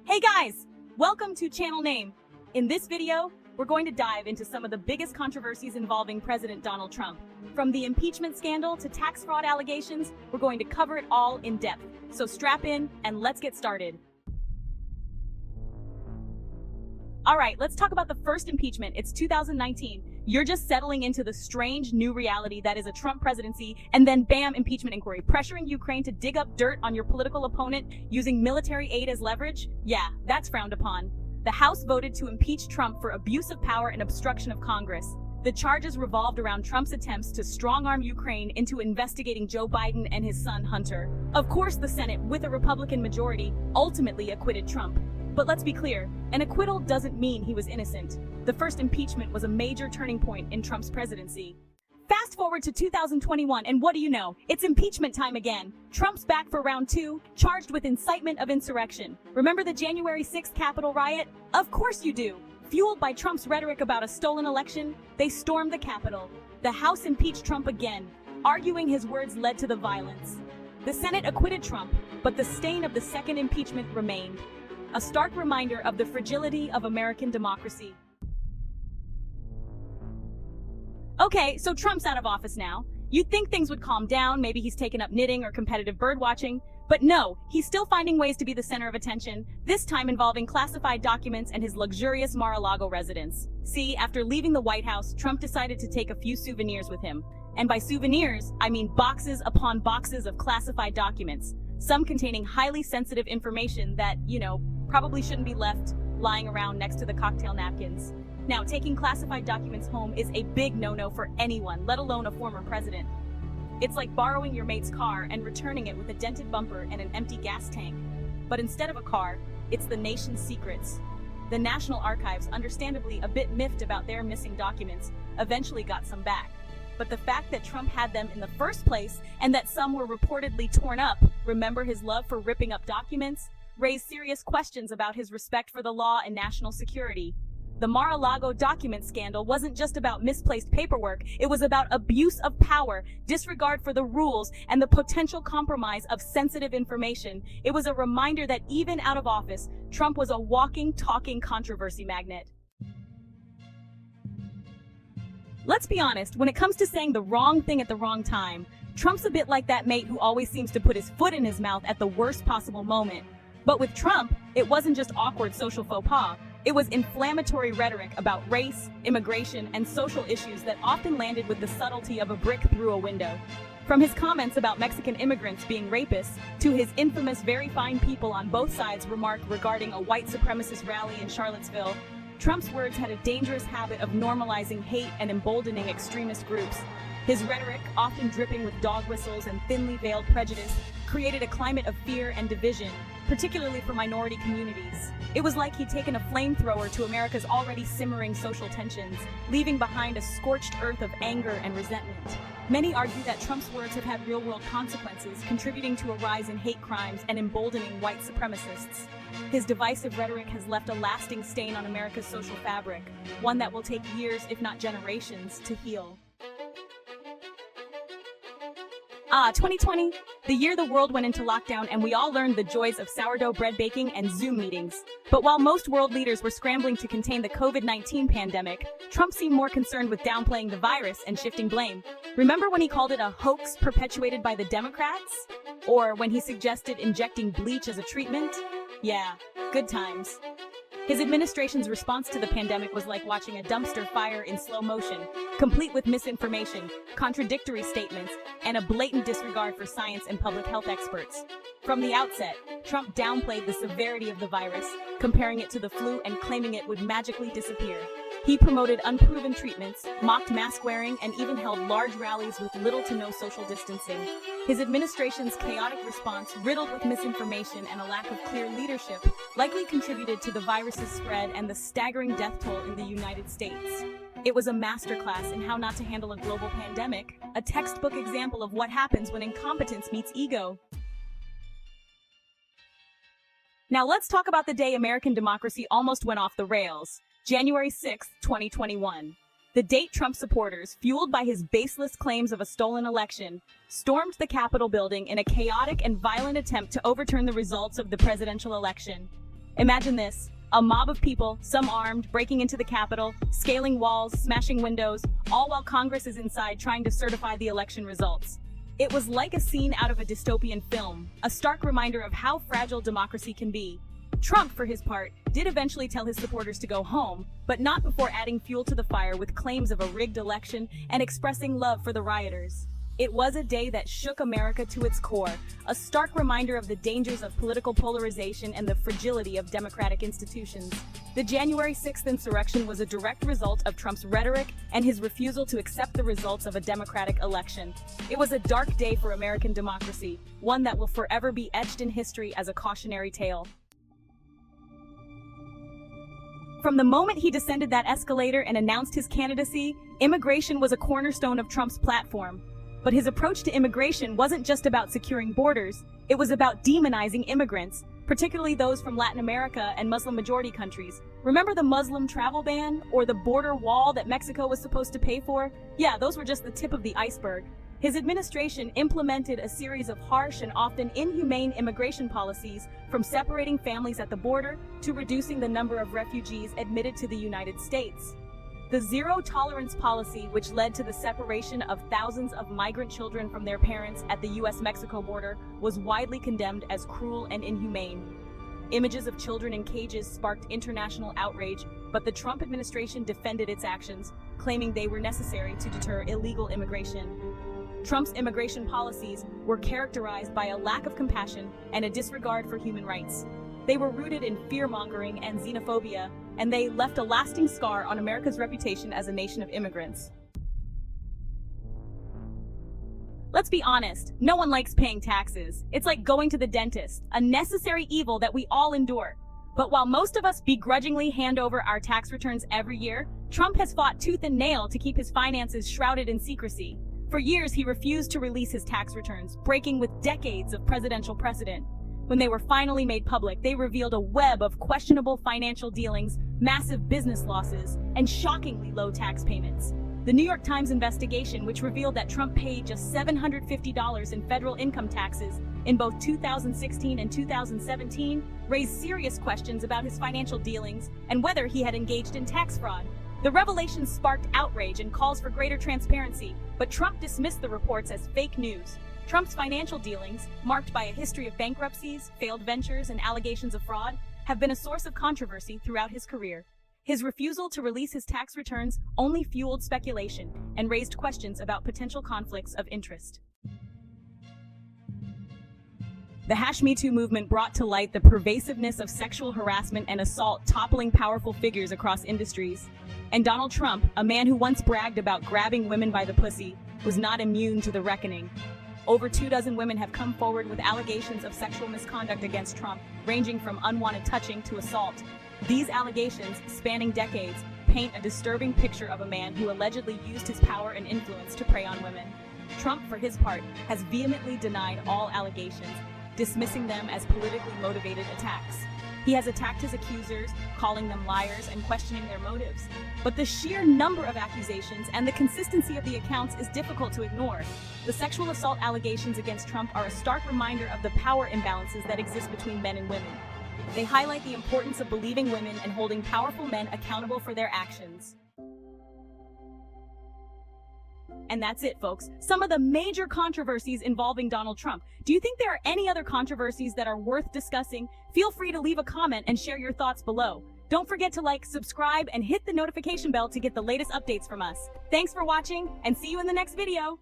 Hey guys, welcome to Channel Name. In this video, we're going to dive into some of the biggest controversies involving President Donald Trump. From the impeachment scandal to tax fraud allegations, we're going to cover it all in depth. So strap in and let's get started. All right, let's talk about the first impeachment. It's 2019. You're just settling into the strange new reality that is a Trump presidency, and then bam, impeachment inquiry, pressuring Ukraine to dig up dirt on your political opponent using military aid as leverage? Yeah, that's frowned upon. The House voted to impeach Trump for abuse of power and obstruction of Congress. The charges revolved around Trump's attempts to strong-arm Ukraine into investigating Joe Biden and his son Hunter. Of course, the Senate, with a Republican majority, ultimately acquitted Trump. But let's be clear, an acquittal doesn't mean he was innocent. The first impeachment was a major turning point in Trump's presidency. Fast forward to 2021, and what do you know? It's impeachment time again. Trump's back for round 2, charged with incitement of insurrection. Remember the January 6th Capitol riot? Of course you do. Fueled by Trump's rhetoric about a stolen election, they stormed the Capitol. The House impeached Trump again, arguing his words led to the violence. The Senate acquitted Trump, but the stain of the second impeachment remained. A stark reminder of the fragility of American democracy. Okay, so Trump's out of office now. You'd think things would calm down, maybe he's taken up knitting or competitive bird watching, but no, he's still finding ways to be the center of attention, this time involving classified documents and his luxurious Mar-a-Lago residence. See, after leaving the White House, Trump decided to take a few souvenirs with him. And by souvenirs, I mean boxes upon boxes of classified documents, some containing highly sensitive information that, probably shouldn't be left lying around next to the cocktail napkins. Now, taking classified documents home is a big no-no for anyone, let alone a former president. It's like borrowing your mate's car and returning it with a dented bumper and an empty gas tank. But instead of a car, it's the nation's secrets. The National Archives, understandably a bit miffed about their missing documents, eventually got some back. But the fact that Trump had them in the first place and that some were reportedly torn up, remember his love for ripping up documents, raised serious questions about his respect for the law and national security. The Mar-a-Lago document scandal wasn't just about misplaced paperwork, it was about abuse of power, disregard for the rules, and the potential compromise of sensitive information. It was a reminder that even out of office, Trump was a walking, talking controversy magnet. Let's be honest, when it comes to saying the wrong thing at the wrong time, Trump's a bit like that mate who always seems to put his foot in his mouth at the worst possible moment. But with Trump, it wasn't just awkward social faux pas. It was inflammatory rhetoric about race, immigration, and social issues that often landed with the subtlety of a brick through a window. From his comments about Mexican immigrants being rapists, to his infamous very fine people on both sides remark regarding a white supremacist rally in Charlottesville, Trump's words had a dangerous habit of normalizing hate and emboldening extremist groups. His rhetoric, often dripping with dog whistles and thinly veiled prejudice, created a climate of fear and division, particularly for minority communities. It was like he'd taken a flamethrower to America's already simmering social tensions, leaving behind a scorched earth of anger and resentment. Many argue that Trump's words have had real-world consequences, contributing to a rise in hate crimes and emboldening white supremacists. His divisive rhetoric has left a lasting stain on America's social fabric, one that will take years, if not generations, to heal. 2020, the year the world went into lockdown and we all learned the joys of sourdough bread baking and Zoom meetings. But while most world leaders were scrambling to contain the COVID-19 pandemic, Trump seemed more concerned with downplaying the virus and shifting blame. Remember when he called it a hoax perpetuated by the Democrats? Or when he suggested injecting bleach as a treatment? Yeah, good times. His administration's response to the pandemic was like watching a dumpster fire in slow motion, complete with misinformation, contradictory statements, and a blatant disregard for science and public health experts. From the outset, Trump downplayed the severity of the virus, comparing it to the flu and claiming it would magically disappear. He promoted unproven treatments, mocked mask wearing, and even held large rallies with little to no social distancing. His administration's chaotic response, riddled with misinformation and a lack of clear leadership, likely contributed to the virus's spread and the staggering death toll in the United States. It was a masterclass in how not to handle a global pandemic, a textbook example of what happens when incompetence meets ego. Now let's talk about the day American democracy almost went off the rails. January 6, 2021. The date Trump supporters, fueled by his baseless claims of a stolen election, stormed the Capitol building in a chaotic and violent attempt to overturn the results of the presidential election. Imagine this. A mob of people, some armed, breaking into the Capitol, scaling walls, smashing windows, all while Congress is inside trying to certify the election results. It was like a scene out of a dystopian film, a stark reminder of how fragile democracy can be. Trump, for his part, did eventually tell his supporters to go home, but not before adding fuel to the fire with claims of a rigged election and expressing love for the rioters. It was a day that shook America to its core, a stark reminder of the dangers of political polarization and the fragility of democratic institutions. The January 6th insurrection was a direct result of Trump's rhetoric and his refusal to accept the results of a democratic election. It was a dark day for American democracy, one that will forever be etched in history as a cautionary tale. From the moment he descended that escalator and announced his candidacy, immigration was a cornerstone of Trump's platform. But his approach to immigration wasn't just about securing borders, it was about demonizing immigrants, particularly those from Latin America and Muslim-majority countries. Remember the Muslim travel ban or the border wall that Mexico was supposed to pay for? Yeah, those were just the tip of the iceberg. His administration implemented a series of harsh and often inhumane immigration policies, from separating families at the border to reducing the number of refugees admitted to the United States. The zero-tolerance policy, which led to the separation of thousands of migrant children from their parents at the US-Mexico border, was widely condemned as cruel and inhumane. Images of children in cages sparked international outrage, but the Trump administration defended its actions, claiming they were necessary to deter illegal immigration. Trump's immigration policies were characterized by a lack of compassion and a disregard for human rights. They were rooted in fear-mongering and xenophobia, and they left a lasting scar on America's reputation as a nation of immigrants. Let's be honest, no one likes paying taxes. It's like going to the dentist, a necessary evil that we all endure. But while most of us begrudgingly hand over our tax returns every year, Trump has fought tooth and nail to keep his finances shrouded in secrecy. For years, he refused to release his tax returns, breaking with decades of presidential precedent. When they were finally made public, they revealed a web of questionable financial dealings, massive business losses, and shockingly low tax payments. The New York Times investigation, which revealed that Trump paid just $750 in federal income taxes in both 2016 and 2017, raised serious questions about his financial dealings and whether he had engaged in tax fraud. The revelations sparked outrage and calls for greater transparency, but Trump dismissed the reports as fake news. Trump's financial dealings, marked by a history of bankruptcies, failed ventures, and allegations of fraud, have been a source of controversy throughout his career. His refusal to release his tax returns only fueled speculation and raised questions about potential conflicts of interest. The #MeToo movement brought to light the pervasiveness of sexual harassment and assault toppling powerful figures across industries. And Donald Trump, a man who once bragged about grabbing women by the pussy, was not immune to the reckoning. Over 24 women have come forward with allegations of sexual misconduct against Trump, ranging from unwanted touching to assault. These allegations, spanning decades, paint a disturbing picture of a man who allegedly used his power and influence to prey on women. Trump, for his part, has vehemently denied all allegations, dismissing them as politically motivated attacks. He has attacked his accusers, calling them liars and questioning their motives. But the sheer number of accusations and the consistency of the accounts is difficult to ignore. The sexual assault allegations against Trump are a stark reminder of the power imbalances that exist between men and women. They highlight the importance of believing women and holding powerful men accountable for their actions. And that's it, folks. Some of the major controversies involving Donald Trump. Do you think there are any other controversies that are worth discussing? Feel free to leave a comment and share your thoughts below. Don't forget to like, subscribe, and hit the notification bell to get the latest updates from us. Thanks for watching, and see you in the next video.